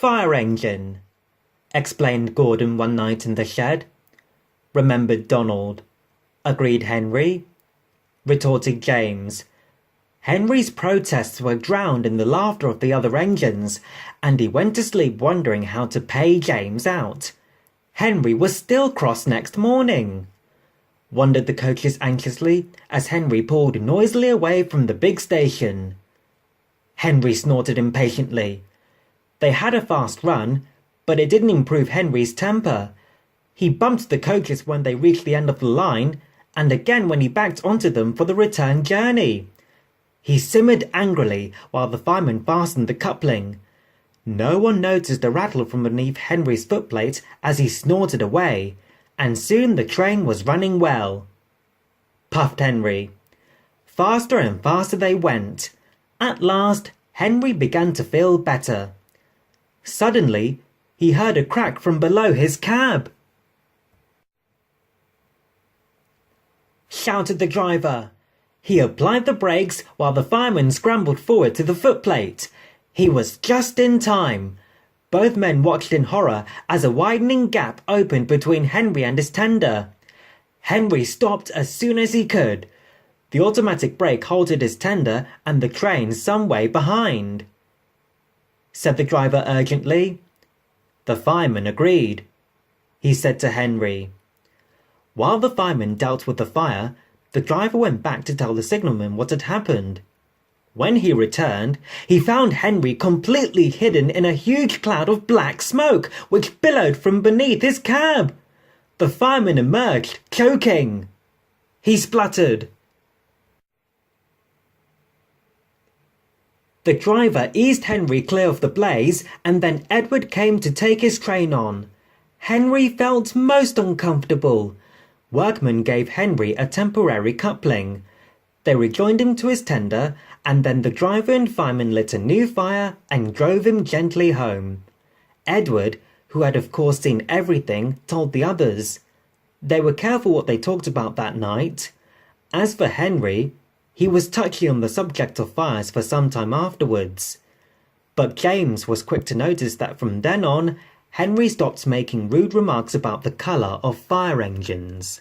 fire engine," explained Gordon one night in the shed. "Remembered Donald," agreed Henry. Retorted James. Henry's protests were drowned in the laughter of the other engines, and he went to sleep wondering how to pay James out. Henry was still cross next morning, wondered the coaches anxiously as Henry pulled noisily away from the big station. Henry snorted impatiently. They had a fast run, but it didn't improve Henry's temper. He bumped the coaches when they reached the end of the line, and again when he backed onto them for the return journey. He simmered angrily while the fireman fastened the coupling. No one noticed a rattle from beneath Henry's footplate as he snorted away, and soon the train was running well. Puffed Henry. Faster and faster they went. At last, Henry began to feel better. Suddenly, he heard a crack from below his cab. Shouted the driver. He applied the brakes while the fireman scrambled forward to the footplate. He was just in time. Both men watched in horror as a widening gap opened between Henry and his tender. Henry stopped as soon as he could. The automatic brake halted his tender and the train some way behind. Said the driver urgently. The fireman agreed. He said to Henry. While the fireman dealt with the fire, the driver went back to tell the signalman what had happened. When he returned, he found Henry completely hidden in a huge cloud of black smoke which billowed from beneath his cab. The fireman emerged, choking. He spluttered. The driver eased Henry clear of the blaze, and then Edward came to take his train on. Henry felt most uncomfortable. Workmen gave Henry a temporary coupling. They rejoined him to his tender, and then the driver and fireman lit a new fire and drove him gently home. Edward, who had of course seen everything, told the others. They were careful what they talked about that night. As for Henry, he was touchy on the subject of fires for some time afterwards. But James was quick to notice that from then on, Henry stopped making rude remarks about the colour of fire engines.